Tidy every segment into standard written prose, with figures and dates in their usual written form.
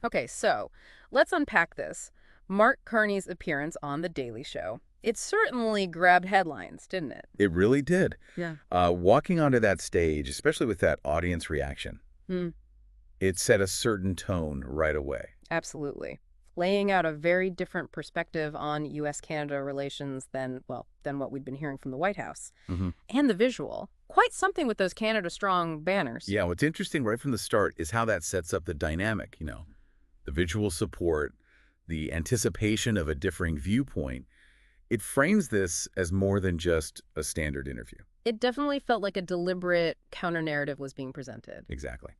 Okay, so let's unpack this. Mark Carney's appearance on The Daily Show. It certainly grabbed headlines, didn't it? It really did. Yeah. Walking onto that stage, especially with that audience reaction, Hmm. it set a certain tone right away. Absolutely. Laying out a very different perspective on U.S.-Canada relations than, well, than what we'd been hearing from the White House. hmm And the visual. Quite something with those Canada Strong banners. Yeah, what's interesting right from the start is how that sets up the dynamic, the visual support, the anticipation of a differing viewpoint. It frames this as more than just a standard interview. It definitely felt like a deliberate counter-narrative was being presented. Exactly.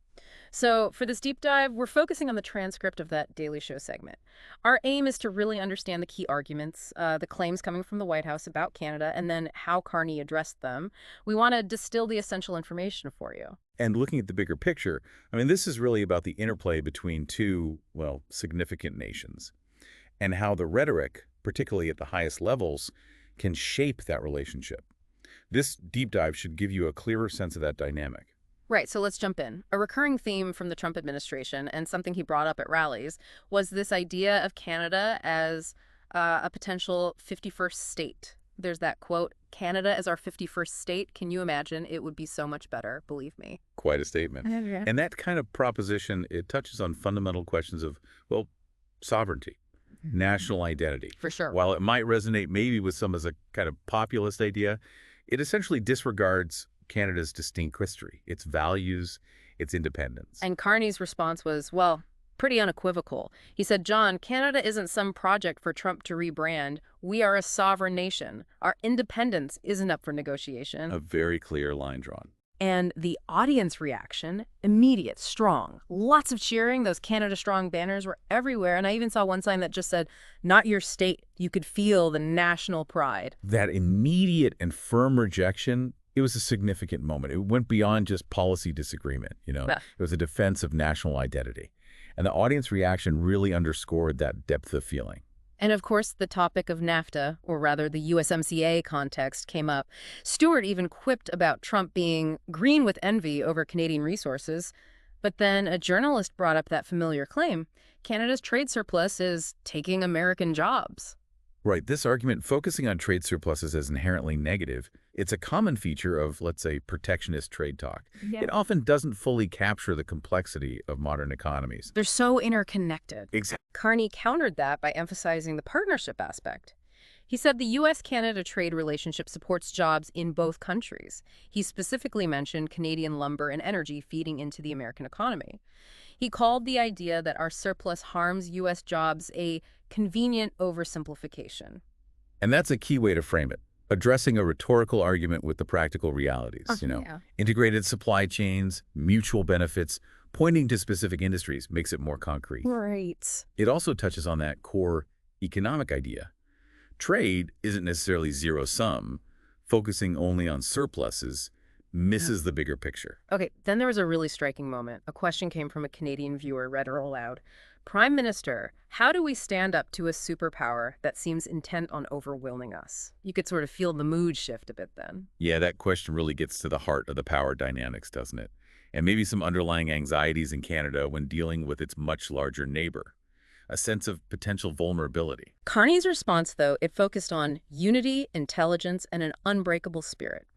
So for this deep dive, we're focusing on the transcript of that Daily Show segment. Our aim is to really understand the key arguments, the claims coming from the White House about Canada, and then how Carney addressed them. We want to distill the essential information for you. And looking at the bigger picture, I mean, this is really about the interplay between two, well, significant nations and how the rhetoric, particularly at the highest levels, can shape that relationship. This deep dive should give you a clearer sense of that dynamic. Right, so let's jump in. A recurring theme from the Trump administration, and something he brought up at rallies, was this idea of Canada as a potential 51st state. There's that quote, Canada as our 51st state. Can you imagine? It would be so much better, believe me. Quite a statement. Yeah. And that kind of proposition, it touches on fundamental questions of, well, sovereignty, national identity. For sure. While it might resonate maybe with some as a kind of populist idea, it essentially disregards Canada's distinct history, its values, its independence. And Carney's response was, well, pretty unequivocal. He said, John, Canada isn't some project for Trump to rebrand. We are a sovereign nation. Our independence isn't up for negotiation. A very clear line drawn. And the audience reaction, immediate, strong. Lots of cheering. Those Canada Strong banners were everywhere. And I even saw one sign that just said, not your state. You could feel the national pride. That immediate and firm rejection, it was a significant moment. It went beyond just policy disagreement, Yeah. It was a defense of national identity. And the audience reaction really underscored that depth of feeling. And of course, the topic of NAFTA, or rather the USMCA context, came up. Stewart even quipped about Trump being green with envy over Canadian resources. But then a journalist brought up that familiar claim. Canada's trade surplus is taking American jobs. Right, this argument focusing on trade surpluses as inherently negative, it's a common feature of, let's say, protectionist trade talk. Yeah. It often doesn't fully capture the complexity of modern economies. They're so interconnected. Exactly. Carney countered that by emphasizing the partnership aspect. He said the U.S.-Canada trade relationship supports jobs in both countries. He specifically mentioned Canadian lumber and energy feeding into the American economy. He called the idea that our surplus harms U.S. jobs a convenient oversimplification. And that's a key way to frame it, addressing a rhetorical argument with the practical realities, Yeah. Integrated supply chains, mutual benefits, pointing to specific industries makes it more concrete. Right. It also touches on that core economic idea. Trade isn't necessarily zero-sum. Focusing only on surpluses misses the bigger picture. Okay, then there was a really striking moment. A question came from a Canadian viewer, read it aloud. Prime Minister, how do we stand up to a superpower that seems intent on overwhelming us? You could sort of feel the mood shift a bit then. Yeah, that question really gets to the heart of the power dynamics, doesn't it? And maybe some underlying anxieties in Canada when dealing with its much larger neighbor. A sense of potential vulnerability. Carney's response, though, it focused on unity, intelligence, and an unbreakable spirit.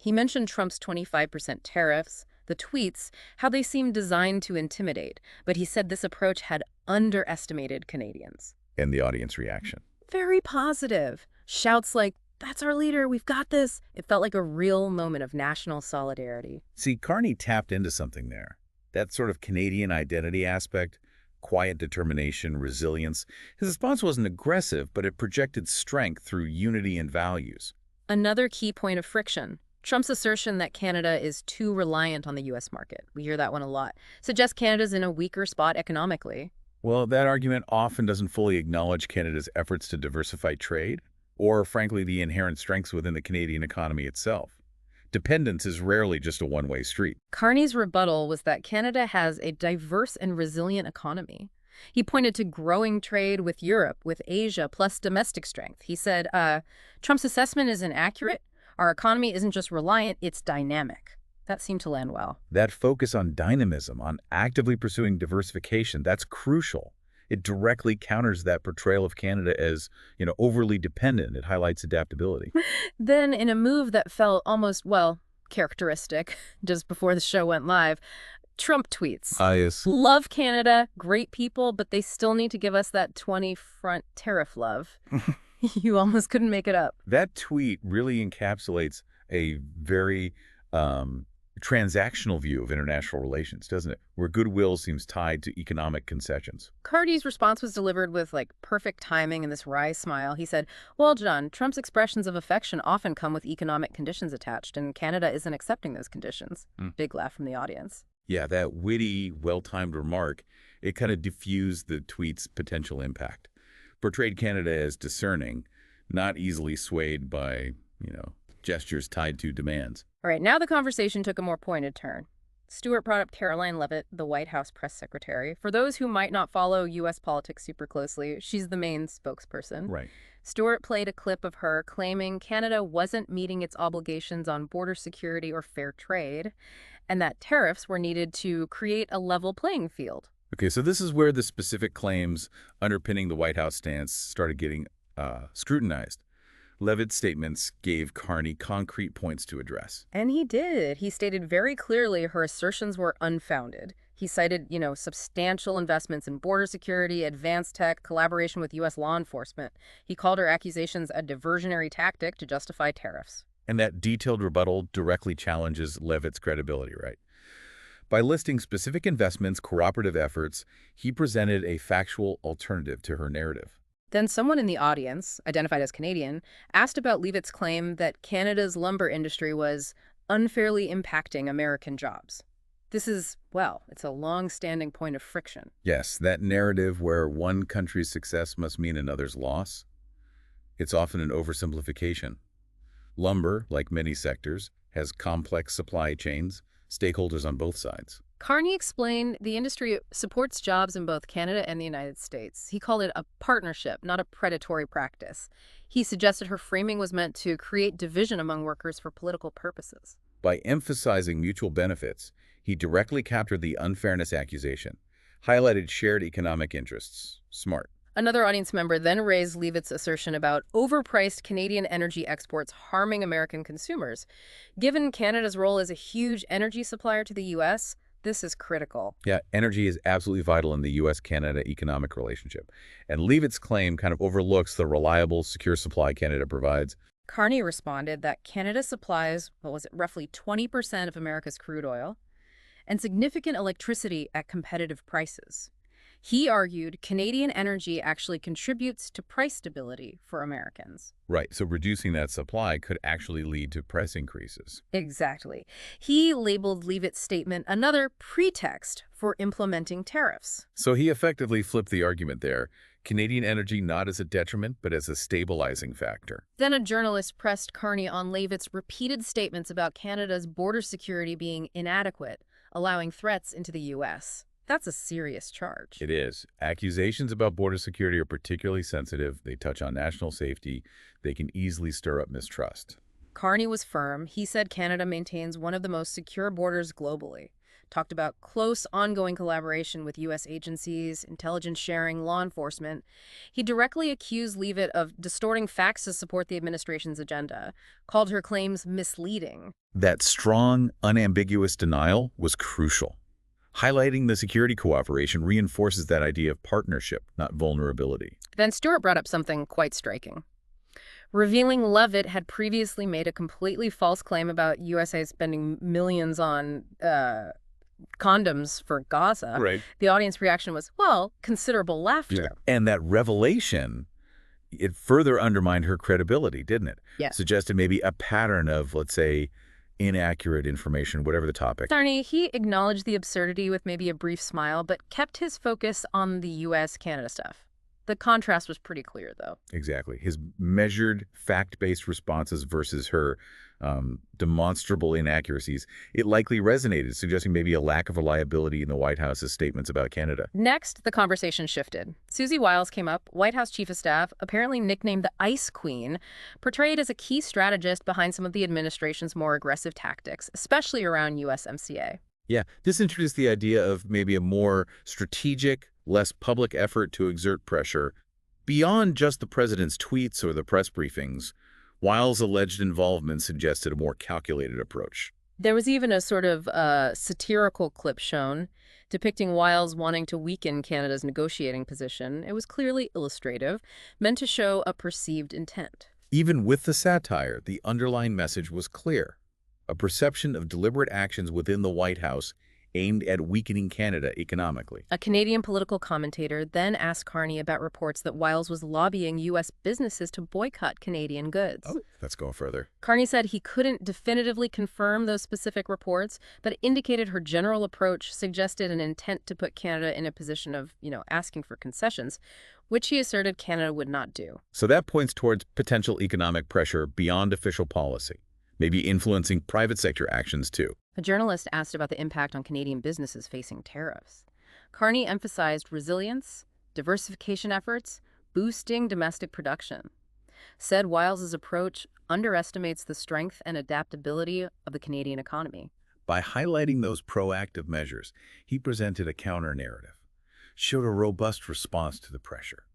He mentioned Trump's 25% tariffs, the tweets, how they seemed designed to intimidate, but he said this approach had underestimated Canadians. And the audience reaction. Very positive. Shouts like, that's our leader, we've got this. It felt like a real moment of national solidarity. See, Carney tapped into something there. That sort of Canadian identity aspect, quiet determination, resilience. His response wasn't aggressive, but it projected strength through unity and values. Another key point of friction. Trump's assertion that Canada is too reliant on the U.S. market, we hear that one a lot, suggests Canada's in a weaker spot economically. Well, that argument often doesn't fully acknowledge Canada's efforts to diversify trade, or frankly, the inherent strengths within the Canadian economy itself. Dependence is rarely just a one-way street. Carney's rebuttal was that Canada has a diverse and resilient economy. He pointed to growing trade with Europe, with Asia, plus domestic strength. He said, Trump's assessment is inaccurate. Our economy isn't just reliant, it's dynamic. That seemed to land well. That focus on dynamism, on actively pursuing diversification, that's crucial. It directly counters that portrayal of Canada as, overly dependent. It highlights adaptability. Then, in a move that felt almost, well, characteristic, just before the show went live, Trump tweets, Ah, yes. "Love Canada, great people, but they still need to give us that 20-front tariff love." You almost couldn't make it up. That tweet really encapsulates a very transactional view of international relations, doesn't it? Where goodwill seems tied to economic concessions. Carney's response was delivered with, perfect timing and this wry smile. He said, "Well, John, Trump's expressions of affection often come with economic conditions attached, and Canada isn't accepting those conditions." Big laugh from the audience. Yeah, that witty, well-timed remark, it kind of diffused the tweet's potential impact. Portrayed Canada as discerning, not easily swayed by, gestures tied to demands. All right, now the conversation took a more pointed turn. Stewart brought up Caroline Levitt, the White House press secretary. For those who might not follow U.S. politics super closely, she's the main spokesperson. Right. Stewart played a clip of her claiming Canada wasn't meeting its obligations on border security or fair trade, and that tariffs were needed to create a level playing field. Okay, so this is where the specific claims underpinning the White House stance started getting scrutinized. Levitt's statements gave Carney concrete points to address. And he did. He stated very clearly her assertions were unfounded. He cited, substantial investments in border security, advanced tech, collaboration with U.S. law enforcement. He called her accusations a diversionary tactic to justify tariffs. And that detailed rebuttal directly challenges Levitt's credibility, right? By listing specific investments, cooperative efforts, he presented a factual alternative to her narrative. Then someone in the audience, identified as Canadian, asked about Levitt's claim that Canada's lumber industry was unfairly impacting American jobs. This is, well, it's a long-standing point of friction. Yes, that narrative where one country's success must mean another's loss. It's often an oversimplification. Lumber, like many sectors, has complex supply chains, stakeholders on both sides. Carney explained the industry supports jobs in both Canada and the United States. He called it a partnership, not a predatory practice. He suggested her framing was meant to create division among workers for political purposes. By emphasizing mutual benefits, he directly captured the unfairness accusation, highlighted shared economic interests. Smart. Another audience member then raised Levitt's assertion about overpriced Canadian energy exports harming American consumers. Given Canada's role as a huge energy supplier to the U.S., this is critical. Yeah, energy is absolutely vital in the U.S.-Canada economic relationship. And Levitt's claim kind of overlooks the reliable, secure supply Canada provides. Carney responded that Canada supplies, roughly 20% of America's crude oil and significant electricity at competitive prices. He argued Canadian energy actually contributes to price stability for Americans. Right, so reducing that supply could actually lead to price increases. Exactly. He labeled Levitt's statement another pretext for implementing tariffs. So he effectively flipped the argument there. Canadian energy not as a detriment, but as a stabilizing factor. Then a journalist pressed Carney on Levitt's repeated statements about Canada's border security being inadequate, allowing threats into the U.S. That's a serious charge. It is. Accusations about border security are particularly sensitive. They touch on national safety. They can easily stir up mistrust. Carney was firm. He said Canada maintains one of the most secure borders globally. Talked about close, ongoing collaboration with U.S. agencies, intelligence sharing, law enforcement. He directly accused Levitt of distorting facts to support the administration's agenda, called her claims misleading. That strong, unambiguous denial was crucial. Highlighting the security cooperation reinforces that idea of partnership, not vulnerability. Then Stewart brought up something quite striking, revealing Levitt had previously made a completely false claim about USA spending millions on condoms for Gaza. Right. The audience reaction was, well, considerable laughter. Yeah. And that revelation, it further undermined her credibility, didn't it? Yeah. Suggested maybe a pattern of, let's say, inaccurate information, whatever the topic. Carney, he acknowledged the absurdity with maybe a brief smile, but kept his focus on the U.S.-Canada stuff. The contrast was pretty clear, though. Exactly. His measured, fact-based responses versus her demonstrable inaccuracies, it likely resonated, suggesting maybe a lack of reliability in the White House's statements about Canada. Next, the conversation shifted. Susie Wiles came up, White House Chief of Staff, apparently nicknamed the Ice Queen, portrayed as a key strategist behind some of the administration's more aggressive tactics, especially around USMCA. Yeah, this introduced the idea of maybe a more strategic, less public effort to exert pressure beyond just the president's tweets or the press briefings. Wiles' alleged involvement suggested a more calculated approach. There was even a sort of satirical clip shown depicting Wiles wanting to weaken Canada's negotiating position. It was clearly illustrative, meant to show a perceived intent. Even with the satire, the underlying message was clear: a perception of deliberate actions within the White House aimed at weakening Canada economically. A Canadian political commentator then asked Carney about reports that Wiles was lobbying U.S. businesses to boycott Canadian goods. Oh, let's go further. Carney said he couldn't definitively confirm those specific reports, but indicated her general approach suggested an intent to put Canada in a position of, asking for concessions, which he asserted Canada would not do. So that points towards potential economic pressure beyond official policy, maybe influencing private sector actions too. A journalist asked about the impact on Canadian businesses facing tariffs. Carney emphasized resilience, diversification efforts, boosting domestic production. Said Wiles' approach underestimates the strength and adaptability of the Canadian economy. By highlighting those proactive measures, he presented a counter-narrative, showed a robust response to the pressure.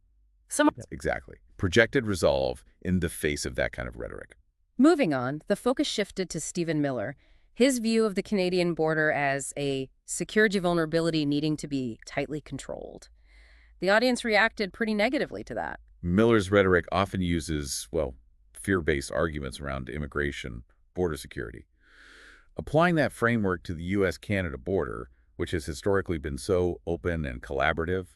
Exactly. Projected resolve in the face of that kind of rhetoric. Moving on, the focus shifted to Stephen Miller. His view of the Canadian border as a security vulnerability needing to be tightly controlled. The audience reacted pretty negatively to that. Miller's rhetoric often uses, fear-based arguments around immigration, border security. Applying that framework to the U.S.-Canada border, which has historically been so open and collaborative,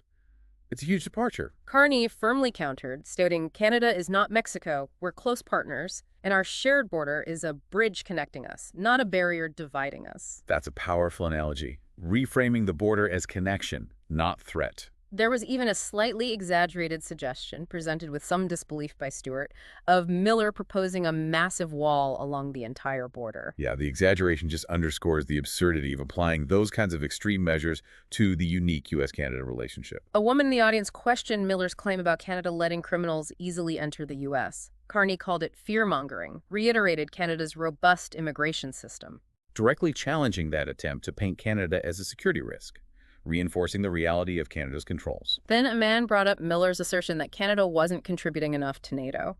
it's a huge departure. Carney firmly countered, stating Canada is not Mexico, we're close partners, and our shared border is a bridge connecting us, not a barrier dividing us. That's a powerful analogy, reframing the border as connection, not threat. There was even a slightly exaggerated suggestion, presented with some disbelief by Stewart, of Miller proposing a massive wall along the entire border. Yeah, the exaggeration just underscores the absurdity of applying those kinds of extreme measures to the unique U.S.-Canada relationship. A woman in the audience questioned Miller's claim about Canada letting criminals easily enter the U.S. Carney called it fear-mongering, reiterated Canada's robust immigration system, directly challenging that attempt to paint Canada as a security risk, reinforcing the reality of Canada's controls. Then a man brought up Miller's assertion that Canada wasn't contributing enough to NATO.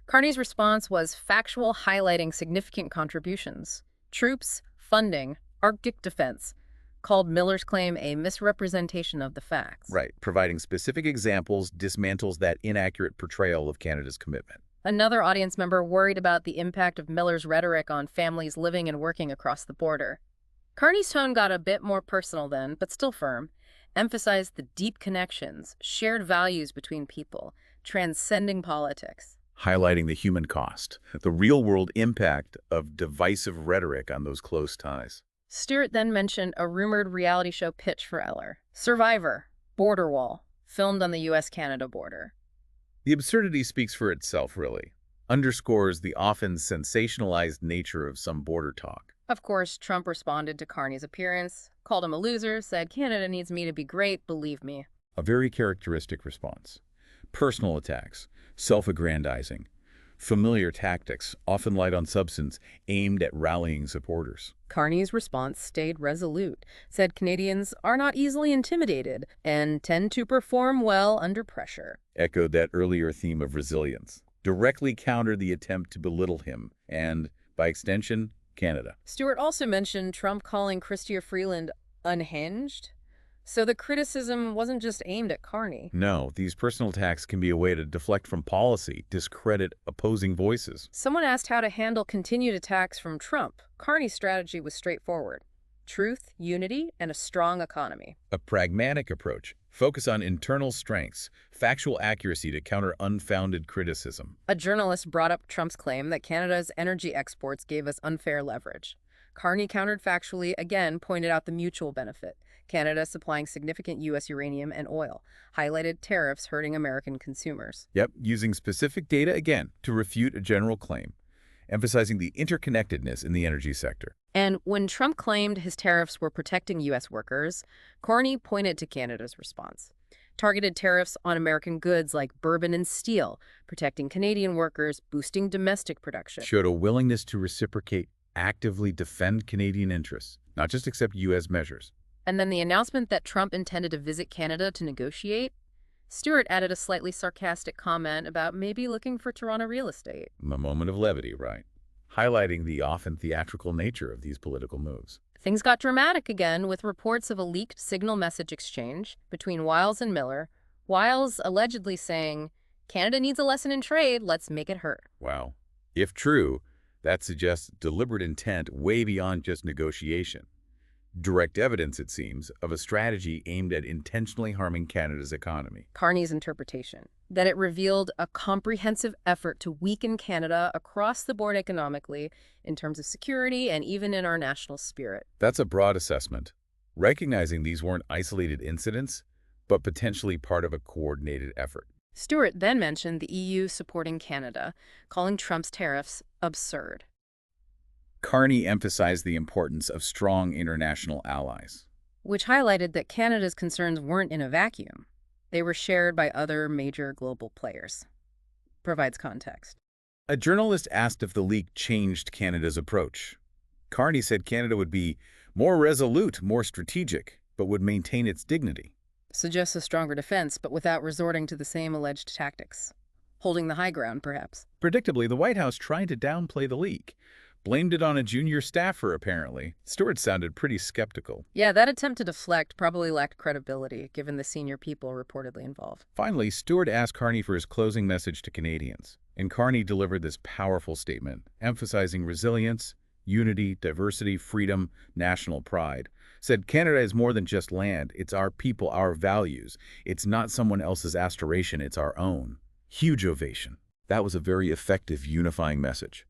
Carney's response was factual, highlighting significant contributions. Troops, funding, Arctic defense, called Miller's claim a misrepresentation of the facts. Right, providing specific examples dismantles that inaccurate portrayal of Canada's commitment. Another audience member worried about the impact of Miller's rhetoric on families living and working across the border. Carney's tone got a bit more personal then, but still firm, emphasized the deep connections, shared values between people, transcending politics. Highlighting the human cost, the real-world impact of divisive rhetoric on those close ties. Stewart then mentioned a rumored reality show pitch for Eller. Survivor, Border Wall, filmed on the U.S.-Canada border. The absurdity speaks for itself, really. Underscores the often sensationalized nature of some border talk. Of course, Trump responded to Carney's appearance, called him a loser, said Canada needs me to be great, believe me. A very characteristic response. Personal attacks, self-aggrandizing, familiar tactics, often light on substance, aimed at rallying supporters. Carney's response stayed resolute, said Canadians are not easily intimidated and tend to perform well under pressure. Echoed that earlier theme of resilience. Directly countered the attempt to belittle him and, by extension, Canada. Stewart also mentioned Trump calling Chrystia Freeland unhinged. So the criticism wasn't just aimed at Carney. No, these personal attacks can be a way to deflect from policy, discredit opposing voices. Someone asked how to handle continued attacks from Trump. Carney's strategy was straightforward. Truth, unity, and a strong economy. A pragmatic approach. Focus on internal strengths, factual accuracy to counter unfounded criticism. A journalist brought up Trump's claim that Canada's energy exports gave us unfair leverage. Carney countered factually, again pointed out the mutual benefit. Canada supplying significant U.S. uranium and oil, highlighted tariffs hurting American consumers. Yep, using specific data again to refute a general claim. emphasizing the interconnectedness in the energy sector. And when Trump claimed his tariffs were protecting U.S. workers, Carney pointed to Canada's response. Targeted tariffs on American goods like bourbon and steel, protecting Canadian workers, boosting domestic production. Showed a willingness to reciprocate, actively defend Canadian interests, not just accept U.S. measures. And then the announcement that Trump intended to visit Canada to negotiate? Stewart added a slightly sarcastic comment about maybe looking for Toronto real estate. A moment of levity, right? Highlighting the often theatrical nature of these political moves. Things got dramatic again with reports of a leaked signal message exchange between Wiles and Miller. Wiles allegedly saying, "Canada needs a lesson in trade, let's make it hurt." Wow. If true, that suggests deliberate intent way beyond just negotiation. Direct evidence, it seems, of a strategy aimed at intentionally harming Canada's economy. Carney's interpretation, that it revealed a comprehensive effort to weaken Canada across the board economically, in terms of security and even in our national spirit. That's a broad assessment, recognizing these weren't isolated incidents, but potentially part of a coordinated effort. Stewart then mentioned the EU supporting Canada, calling Trump's tariffs absurd. Carney emphasized the importance of strong international allies, which highlighted that Canada's concerns weren't in a vacuum. They were shared by other major global players. Provides context. A journalist asked if the leak changed Canada's approach. Carney said Canada would be more resolute, more strategic, but would maintain its dignity. Suggests a stronger defense, but without resorting to the same alleged tactics. Holding the high ground, perhaps. Predictably, the White House tried to downplay the leak. Blamed it on a junior staffer, apparently. Stewart sounded pretty skeptical. Yeah, that attempt to deflect probably lacked credibility, given the senior people reportedly involved. Finally, Stewart asked Carney for his closing message to Canadians. And Carney delivered this powerful statement, emphasizing resilience, unity, diversity, freedom, national pride. Said Canada is more than just land. It's our people, our values. It's not someone else's aspiration, it's our own. Huge ovation. That was a very effective unifying message,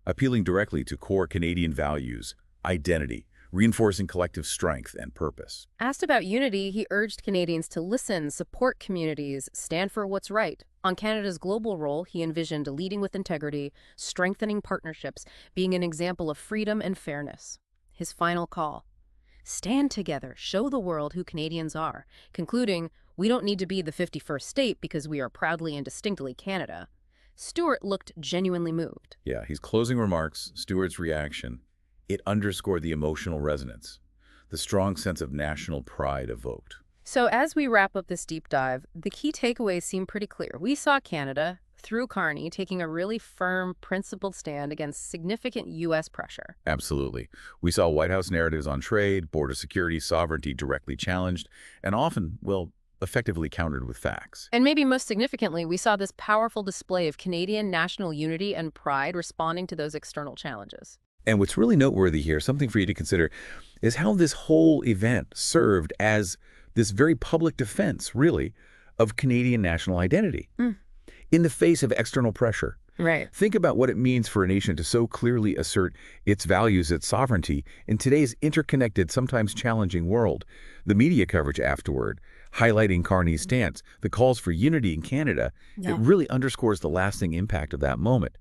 appealing directly to core Canadian values, identity, reinforcing collective strength and purpose. Asked about unity, he urged Canadians to listen, support communities, stand for what's right. On Canada's global role, he envisioned leading with integrity, strengthening partnerships, being an example of freedom and fairness. His final call: stand together, show the world who Canadians are, concluding, "We don't need to be the 51st state because we are proudly and distinctly Canada." Stewart looked genuinely moved. Yeah, his closing remarks, Stewart's reaction, it underscored the emotional resonance, the strong sense of national pride evoked. So as we wrap up this deep dive, the key takeaways seem pretty clear. We saw Canada, through Carney, taking a really firm, principled stand against significant U.S. pressure. Absolutely. We saw White House narratives on trade, border security, sovereignty directly challenged, and often, well, effectively countered with facts. And maybe most significantly, we saw this powerful display of Canadian national unity and pride responding to those external challenges. And what's really noteworthy here, something for you to consider, is how this whole event served as this very public defense, really, of Canadian national identity in the face of external pressure. Right. Think about what it means for a nation to so clearly assert its values, its sovereignty, in today's interconnected, sometimes challenging world. The media coverage afterward, highlighting Carney's stance, the calls for unity in Canada, it really underscores the lasting impact of that moment.